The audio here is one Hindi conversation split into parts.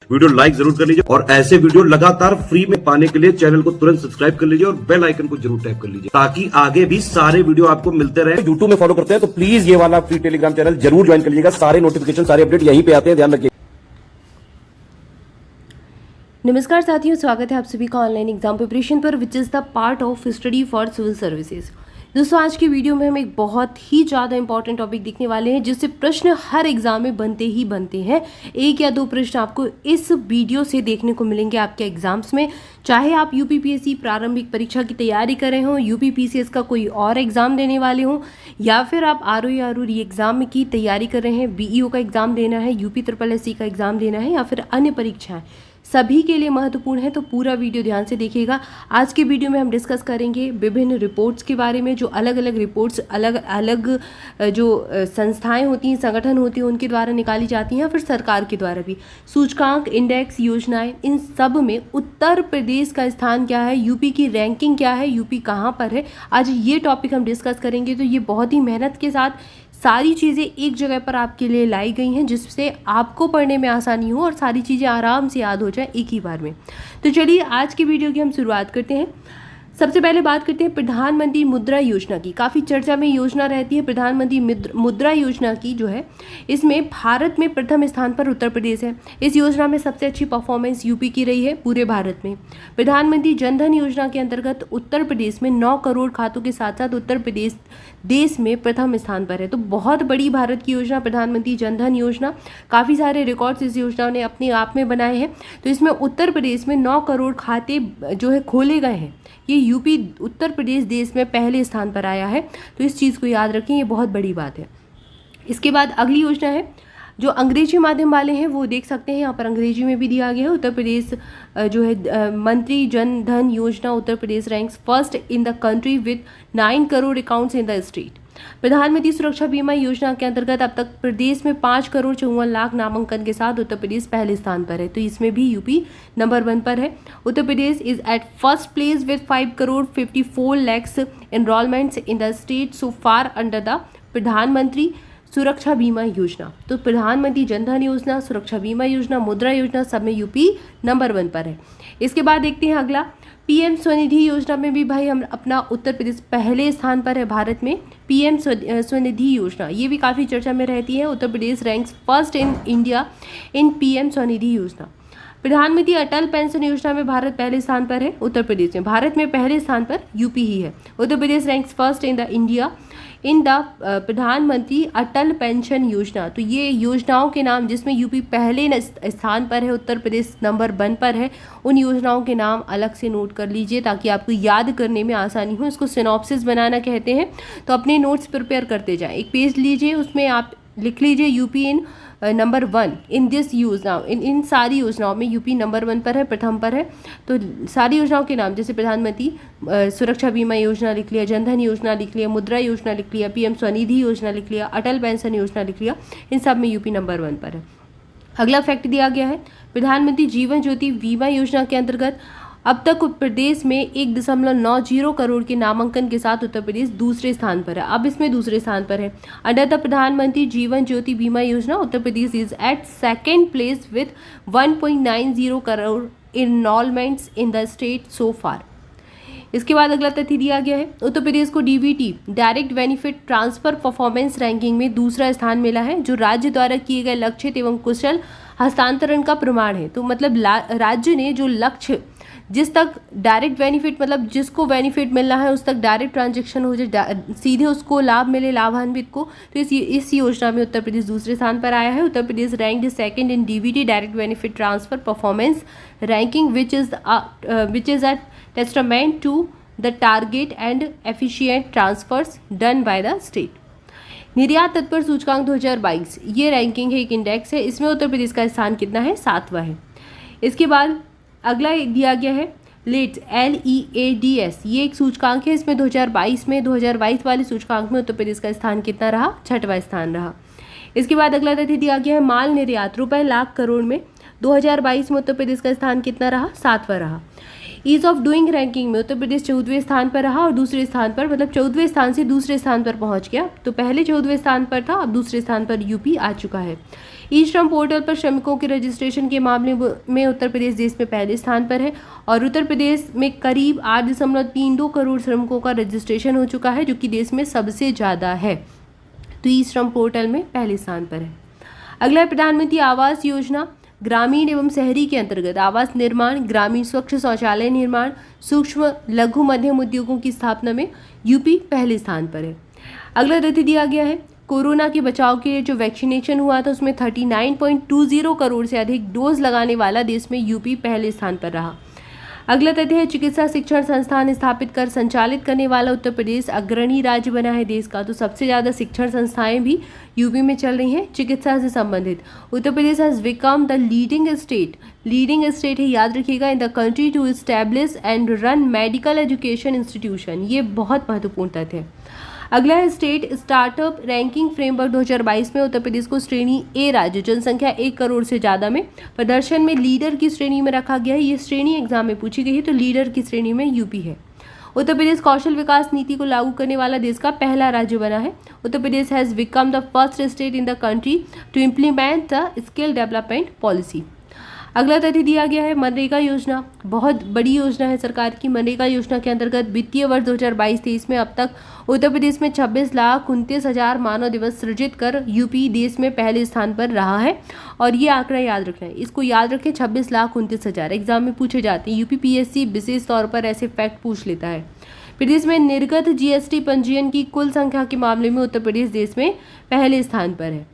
वीडियो लाइक जरूर कर लीजिए और ऐसे वीडियो लगातार फ्री में पाने के लिए चैनल को तुरंत सब्सक्राइब कर लीजिए और बेल आइकन को जरूर टैप कर लीजिए ताकि आगे भी सारे वीडियो आपको मिलते रहे। यूट्यूब में फॉलो करते हैं तो प्लीज ये वाला फ्री टेलीग्राम चैनल जरूर ज्वाइन कर लीजिएगा। सारे नोटिफिकेशन, सारे अपडेट यहीं पे आते हैं, ध्यान रखिए। नमस्कार साथियों, स्वागत है आप सभी का ऑनलाइन एग्जाम प्रिपरेशन पर which is the part of study for civil services. दोस्तों, आज की वीडियो में हम एक बहुत ही ज़्यादा इंपॉर्टेंट टॉपिक देखने वाले हैं जिससे प्रश्न हर एग्जाम में बनते ही बनते हैं। एक या दो प्रश्न आपको इस वीडियो से देखने को मिलेंगे आपके एग्जाम्स में, चाहे आप यूपीपीएससी प्रारंभिक परीक्षा की तैयारी कर रहे हो, यूपीपीसीएस का कोई और एग्जाम देने वाले हो, या फिर आप आरओ री एग्जाम की तैयारी कर रहे हैं, बीईओ का एग्जाम देना है, यूपी SSSC का एग्जाम देना है, या फिर अन्य परीक्षाएं, सभी के लिए महत्वपूर्ण है। तो पूरा वीडियो ध्यान से देखिएगा। आज के वीडियो में हम डिस्कस करेंगे विभिन्न रिपोर्ट्स के बारे में, जो अलग अलग रिपोर्ट्स अलग अलग जो संस्थाएं होती हैं, संगठन होती हैं, उनके द्वारा निकाली जाती हैं, फिर सरकार के द्वारा भी सूचकांक, इंडेक्स, योजनाएं, इन सब में उत्तर प्रदेश का स्थान क्या है, यूपी की रैंकिंग क्या है, यूपी कहाँ पर है, आज ये टॉपिक हम डिस्कस करेंगे। तो ये बहुत ही मेहनत के साथ सारी चीज़ें एक जगह पर आपके लिए लाई गई हैं जिससे आपको पढ़ने में आसानी हो और सारी चीज़ें आराम से याद हो जाए एक ही बार में। तो चलिए आज की वीडियो की हम शुरुआत करते हैं। सबसे पहले बात करते हैं प्रधानमंत्री मुद्रा योजना की। काफ़ी चर्चा में योजना रहती है प्रधानमंत्री मुद्रा योजना की जो है, इसमें भारत में प्रथम स्थान पर उत्तर प्रदेश है। इस योजना में सबसे अच्छी परफॉर्मेंस यूपी की रही है पूरे भारत में। प्रधानमंत्री जनधन योजना के अंतर्गत उत्तर प्रदेश में 9 करोड़ खातों के साथ साथ उत्तर प्रदेश देश में प्रथम स्थान पर है। तो बहुत बड़ी भारत की योजना प्रधानमंत्री जनधन योजना, काफ़ी सारे रिकॉर्ड्स इस योजना ने अपने आप में बनाए हैं। तो इसमें उत्तर प्रदेश में 9 करोड़ खाते जो है खोले गए हैं। ये यूपी उत्तर प्रदेश देश में पहले स्थान पर आया है, तो इस चीज़ को याद रखें, ये बहुत बड़ी बात है। इसके बाद अगली योजना है जो अंग्रेजी माध्यम वाले हैं वो देख सकते हैं, यहाँ पर अंग्रेजी में भी दिया गया है। उत्तर प्रदेश जो है मंत्री Jan Dhan Yojana, Uttar Pradesh ranks first in the country with 9 crore accounts in the state. Pradhan Mantri Suraksha बीमा योजना के अंतर्गत अब तक प्रदेश में 5 करोड़ 54 लाख नामांकन के साथ उत्तर प्रदेश पहले स्थान पर है। तो इसमें भी यूपी नंबर 1 पर है। Uttar Pradesh is at first place with 5 crore 54 lakhs enrolments in the state so far under the Pradhan Mantri Suraksha बीमा योजना। तो प्रधानमंत्री जनधन योजना, सुरक्षा बीमा योजना, मुद्रा योजना, सब में यूपी नंबर 1 पर है। इसके बाद देखते हैं अगला, पीएम स्वनिधि योजना में भी भाई हम अपना उत्तर प्रदेश पहले स्थान पर है भारत में। पीएम स्वनिधि योजना ये भी काफ़ी चर्चा में रहती है। Uttar Pradesh ranks first in India in PM Svanidhi Yojana. Pradhan Mantri Atal pension योजना में भारत पहले स्थान पर है। उत्तर प्रदेश में, भारत में पहले स्थान पर यूपी ही है। Uttar Pradesh ranks first in the India in the Pradhan Mantri Atal pension योजना। तो ये योजनाओं के नाम जिसमें यूपी पहले स्थान पर है, उत्तर प्रदेश नंबर 1 पर है, उन योजनाओं के नाम अलग से नोट कर लीजिए ताकि आपको याद करने में आसानी हो। इसको सिनॉप्सिस बनाना कहते हैं। तो अपने नोट्स प्रिपेयर करते जाएं। एक पेज लीजिए, उसमें आप लिख लीजिए UP in number 1 in this योजना। इन सारी योजनाओं में यूपी नंबर 1 पर है, प्रथम पर है। तो सारी योजनाओं के नाम जैसे प्रधानमंत्री सुरक्षा बीमा योजना लिख लिया, जनधन योजना लिख लिया, मुद्रा योजना लिख लिया, पीएम स्वनिधि योजना लिख लिया, अटल पेंशन योजना लिख लिया, इन सब में यूपी नंबर 1 पर है। अगला फैक्ट दिया गया है, प्रधानमंत्री जीवन ज्योति बीमा योजना के अंतर्गत अब तक प्रदेश में 1.90 करोड़ के नामांकन के साथ उत्तर प्रदेश दूसरे स्थान पर है। अब इसमें दूसरे स्थान पर है। अंडर द प्रधानमंत्री जीवन Jyoti Bima Yojana Uttar Pradesh is at second place with 1.90 crore enrolments in the state so far. इसके बाद अगला तथ्य दिया गया है, उत्तर प्रदेश को DBT direct benefit transfer performance ranking में दूसरा स्थान मिला है, जो राज्य द्वारा किए गए लक्षित एवं कुशल हस्तांतरण का प्रमाण है। तो मतलब राज्य ने जो लक्ष्य जिस तक डायरेक्ट बेनिफिट मतलब जिसको बेनिफिट मिलना है उस तक डायरेक्ट ट्रांजैक्शन हो जाए, सीधे उसको लाभ मिले लाभान्वित को, तो इस योजना में उत्तर प्रदेश दूसरे स्थान पर आया है। Uttar Pradesh ranked second in DBT direct benefit transfer performance ranking which is a testament to the target and efficient transfers done by the state. निर्यात तत्पर सूचकांक 2022 ये रैंकिंग है, एक इंडेक्स है। इसमें उत्तर प्रदेश का स्थान कितना है, 7वां है। इसके बाद अगला दिया गया है लेट्स LEADS, ये एक सूचकांक है। इसमें 2022 वाले सूचकांक में उत्तर प्रदेश का स्थान कितना रहा, 6वां स्थान रहा। इसके बाद अगला तथ्य दिया गया है माल निर्यात रुपए लाख करोड़ में 2022 में उत्तर प्रदेश का स्थान कितना रहा, 7वां रहा। ईज ऑफ डूइंग रैंकिंग में उत्तर प्रदेश 14वें स्थान पर रहा और दूसरे स्थान पर, मतलब 14वें स्थान से दूसरे स्थान पर पहुंच गया। तो पहले 14वें स्थान पर था, अब दूसरे स्थान पर यूपी आ चुका है। ई श्रम पोर्टल पर श्रमिकों के रजिस्ट्रेशन के मामले में उत्तर प्रदेश देश में पहले स्थान पर है और उत्तर प्रदेश में करीब 8.32 करोड़ श्रमिकों का रजिस्ट्रेशन हो चुका है, जो कि देश में सबसे ज़्यादा है। तो ई श्रम पोर्टल में पहले स्थान पर है। अगला है प्रधानमंत्री आवास योजना। ग्रामीण एवं शहरी के अंतर्गत आवास निर्माण, ग्रामीण स्वच्छ शौचालय निर्माण, सूक्ष्म लघु मध्यम उद्योगों की स्थापना में यूपी पहले स्थान पर है। अगला तथ्य दिया गया है कोरोना के बचाव के लिए जो वैक्सीनेशन हुआ था उसमें 39.20 करोड़ से अधिक डोज लगाने वाला देश में यूपी पहले स्थान पर रहा। अगला तथ्य है चिकित्सा शिक्षण संस्थान स्थापित कर संचालित करने वाला उत्तर प्रदेश अग्रणी राज्य बना है देश का। तो सबसे ज़्यादा शिक्षण संस्थाएं भी यूपी में चल रही हैं चिकित्सा से संबंधित। Uttar Pradesh has become the leading state है, याद रखिएगा, in the country to establish and run medical education institution. ये बहुत महत्वपूर्ण तथ्य है। अगला है स्टेट स्टार्टअप रैंकिंग फ्रेमवर्क 2022 में उत्तर प्रदेश को श्रेणी ए राज्य जनसंख्या 1 करोड़ से ज़्यादा में प्रदर्शन में लीडर की श्रेणी में रखा गया है। ये श्रेणी एग्जाम में पूछी गई है, तो लीडर की श्रेणी में यूपी है। उत्तर प्रदेश कौशल विकास नीति को लागू करने वाला देश का पहला राज्य बना है। Uttar Pradesh has become the first state in the country to implement the skill development policy. अगला तथ्य दिया गया है मनरेगा योजना। बहुत बड़ी योजना है सरकार की। मनरेगा योजना के अंतर्गत वित्तीय वर्ष 2022-23 में अब तक उत्तर प्रदेश में 26,29,000 मानव दिवस सृजित कर यूपी देश में पहले स्थान पर रहा है। और ये आंकड़ा याद रखना है, इसको याद रखें, 26,29,000 एग्जाम में पूछे जाते हैं। यूपीपीएससी विशेष तौर पर ऐसे फैक्ट पूछ लेता है। प्रदेश में निर्गत जीएसटी पंजीयन की कुल संख्या के मामले में उत्तर प्रदेश देश में पहले स्थान पर है।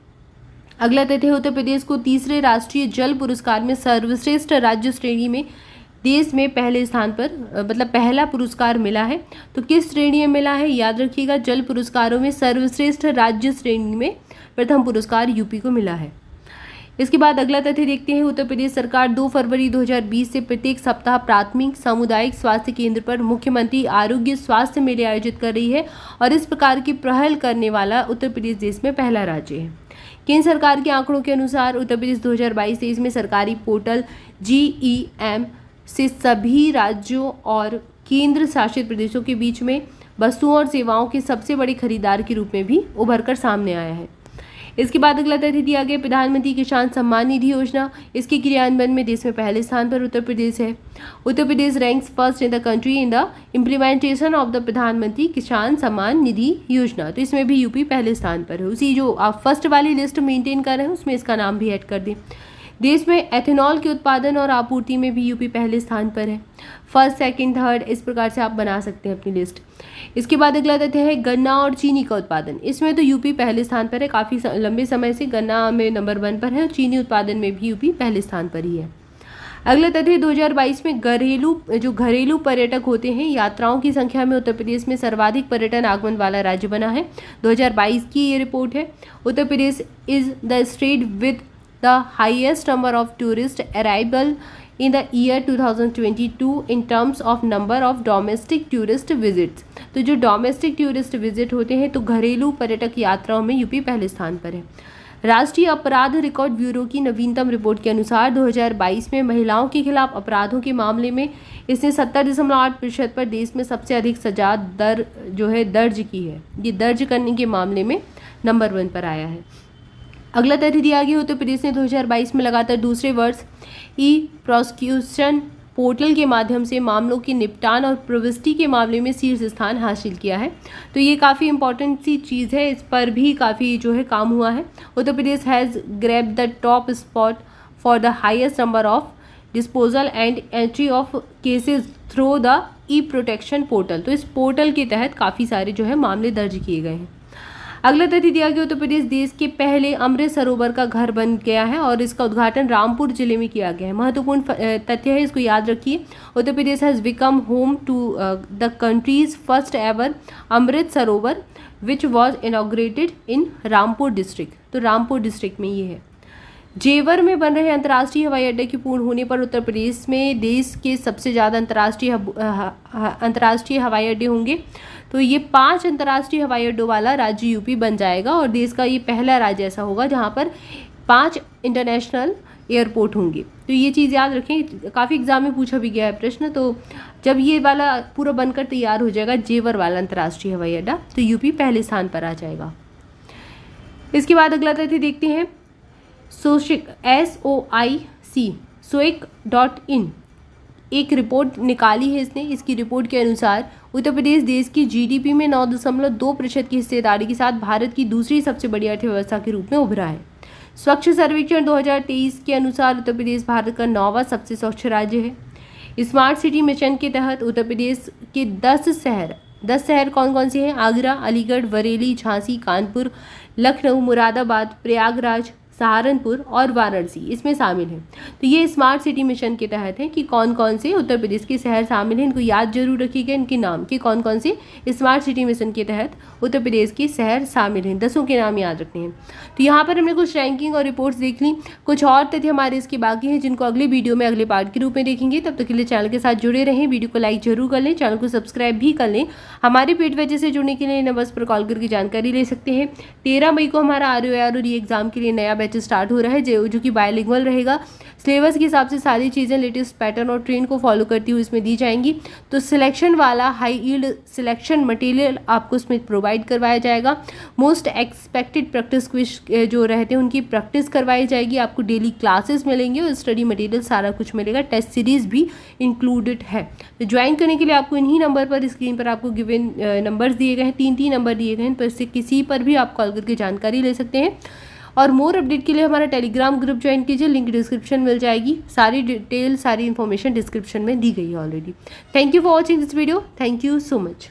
अगला तथ्य उत्तर प्रदेश को तीसरे राष्ट्रीय जल पुरस्कार में सर्वश्रेष्ठ राज्य श्रेणी में देश में पहले स्थान पर, मतलब पहला पुरस्कार मिला है। तो किस श्रेणी में मिला है, याद रखिएगा, जल पुरस्कारों में सर्वश्रेष्ठ राज्य श्रेणी में प्रथम पुरस्कार यूपी को मिला है। इसके बाद अगला तथ्य देखते हैं उत्तर प्रदेश सरकार 2 फरवरी 2020 से प्रत्येक सप्ताह प्राथमिक सामुदायिक स्वास्थ्य केंद्र पर मुख्यमंत्री आरोग्य स्वास्थ्य मेले आयोजित कर रही है और इस प्रकार की पहल करने वाला उत्तर प्रदेश देश में पहला राज्य है। केंद्र सरकार के आंकड़ों के अनुसार उत्तर प्रदेश 2022-23 में सरकारी पोर्टल GEM से सभी राज्यों और केंद्र शासित प्रदेशों के बीच में वस्तुओं और सेवाओं के सबसे बड़े खरीदार के रूप में भी उभर कर सामने आया है। इसके बाद अगला तथ्य दिया गया प्रधानमंत्री किसान सम्मान निधि योजना। इसके क्रियान्वयन में देश में पहले स्थान पर उत्तर प्रदेश है। Uttar Pradesh ranks first in the country in the implementation of the Pradhan Mantri Kisan Samman Nidhi योजना। तो इसमें भी यूपी पहले स्थान पर है। उसी जो आप फर्स्ट वाली लिस्ट मेंटेन कर रहे हैं उसमें इसका नाम भी ऐड कर दें। देश में एथेनॉल के उत्पादन और आपूर्ति में भी यूपी पहले स्थान पर है। फर्स्ट, सेकंड, थर्ड, इस प्रकार से आप बना सकते हैं अपनी लिस्ट। इसके बाद अगला तथ्य है गन्ना और चीनी का उत्पादन। इसमें तो यूपी पहले स्थान पर है, काफ़ी लंबे समय से गन्ना में नंबर 1 पर है और चीनी उत्पादन में भी यूपी पहले स्थान पर ही है। अगला तथ्य 2022 में घरेलू पर्यटक होते हैं यात्राओं की संख्या में उत्तर प्रदेश में सर्वाधिक पर्यटन आगमन वाला राज्य बना है। 2022 की ये रिपोर्ट है। Uttar Pradesh is the state with the highest number of tourist arrival in the year 2022 in terms of number of domestic tourist visits। तो जो डोमेस्टिक टूरिस्ट विजिट होते हैं तो घरेलू पर्यटक यात्राओं में यूपी पहले स्थान पर है। राष्ट्रीय अपराध रिकॉर्ड ब्यूरो की नवीनतम रिपोर्ट के अनुसार 2022 में महिलाओं के खिलाफ अपराधों के मामले में इसने 70.8% पर देश में सबसे अधिक सजा दर्ज की है। ये दर्ज करने के मामले में नंबर 1 पर आया है। अगला तथ्य दिया गया उत्तर प्रदेश ने 2022 में लगातार दूसरे वर्ष प्रोसिक्यूशन पोर्टल के माध्यम से मामलों के निपटान और प्रविष्टि के मामले में शीर्ष स्थान हासिल किया है। तो ये काफ़ी इंपॉर्टेंट सी चीज़ है, इस पर भी काफ़ी काम हुआ है। Uttar Pradesh has grab the top spot for the highest number of disposal and entry of cases through the protection portal. तो इस पोर्टल के तहत काफ़ी सारे मामले दर्ज किए गए हैं। अगला तथ्य दिया गया उत्तर प्रदेश देश के पहले अमृत सरोवर का घर बन गया है और इसका उद्घाटन रामपुर जिले में किया गया है। महत्वपूर्ण तथ्य है, इसको याद रखिए। Uttar Pradesh has become home to the country's first ever Amrit Sarovar which was inaugurated in Rampur district. तो रामपुर डिस्ट्रिक्ट में ये है। जेवर में बन रहे अंतर्राष्ट्रीय हवाई अड्डे के पूर्ण होने पर उत्तर प्रदेश में देश के सबसे ज़्यादा अंतर्राष्ट्रीय हवाई अड्डे होंगे। तो ये 5 अंतर्राष्ट्रीय हवाई अड्डों वाला राज्य यूपी बन जाएगा और देश का ये पहला राज्य ऐसा होगा जहाँ पर 5 इंटरनेशनल एयरपोर्ट होंगे। तो ये चीज़ याद रखें, काफ़ी एग्जाम में पूछा भी गया है प्रश्न। तो जब ये वाला पूरा बनकर तैयार हो जाएगा, जेवर वाला अंतर्राष्ट्रीय हवाई अड्डा, तो यूपी पहले स्थान पर आ जाएगा। इसके बाद अगला तथ्य देखते हैं। सोशिक SOIC एक रिपोर्ट निकाली है इसने। इसकी रिपोर्ट के अनुसार उत्तर प्रदेश देश की GDP में 9.2% की हिस्सेदारी के साथ भारत की दूसरी सबसे बड़ी अर्थव्यवस्था के रूप में उभरा है। स्वच्छ सर्वेक्षण 2023 के अनुसार उत्तर प्रदेश भारत का 9वां सबसे स्वच्छ राज्य है। स्मार्ट सिटी मिशन के तहत उत्तर प्रदेश के 10 शहर कौन कौन से हैं? आगरा, अलीगढ़, बरेली, झांसी, कानपुर, लखनऊ, मुरादाबाद, प्रयागराज, सहारनपुर और वाराणसी इसमें शामिल हैं। तो ये स्मार्ट सिटी मिशन के तहत है कि कौन कौन से उत्तर प्रदेश के शहर शामिल हैं। इनको याद जरूर रखिएगा, इनके नाम कि कौन कौन से स्मार्ट सिटी मिशन के तहत उत्तर प्रदेश के शहर शामिल हैं। 10 के नाम याद रखने हैं। तो यहाँ पर हमने कुछ रैंकिंग और रिपोर्ट्स देख ली। कुछ और तथ्य हमारे इसके बाकी हैं जिनको अगले वीडियो में अगले पार्ट के रूप में देखेंगे। तब तक के लिए चैनल के साथ जुड़े रहें, वीडियो को लाइक जरूर कर लें, चैनल को सब्सक्राइब भी कर लें। हमारे पेड वजह से जुड़ने के लिए नंबर्स पर कॉल करके जानकारी ले सकते हैं। 13 मई को हमारा ROR और एग्जाम के लिए नया बैच स्टार्ट हो रहा है जो कि बायलिंगुअल रहेगा। सिलेबस के हिसाब से सारी चीज़ें लेटेस्ट पैटर्न और ट्रेंड को फॉलो करती हुई इसमें दी जाएंगी। तो सिलेक्शन वाला हाई यील्ड सिलेक्शन मटेरियल आपको इसमें प्रोवाइड करवाया जाएगा। मोस्ट एक्सपेक्टेड प्रैक्टिस क्विज जो रहते हैं उनकी प्रैक्टिस करवाई जाएगी। आपको डेली क्लासेस मिलेंगे और स्टडी मटेरियल सारा कुछ मिलेगा। टेस्ट सीरीज भी इंक्लूडेड है। तो ज्वाइन करने के लिए आपको इन्हीं नंबर पर, स्क्रीन पर आपको गिवन नंबर्स दिए गए हैं, 3 नंबर दिए गए हैं, पर इससे किसी पर भी आप कॉल करके जानकारी ले सकते हैं। और मोर अपडेट के लिए हमारा टेलीग्राम ग्रुप ज्वाइन कीजिए, लिंक डिस्क्रिप्शन मिल जाएगी। सारी डिटेल, सारी इन्फॉर्मेशन डिस्क्रिप्शन में दी गई है already. Thank you for watching this video. Thank you so much.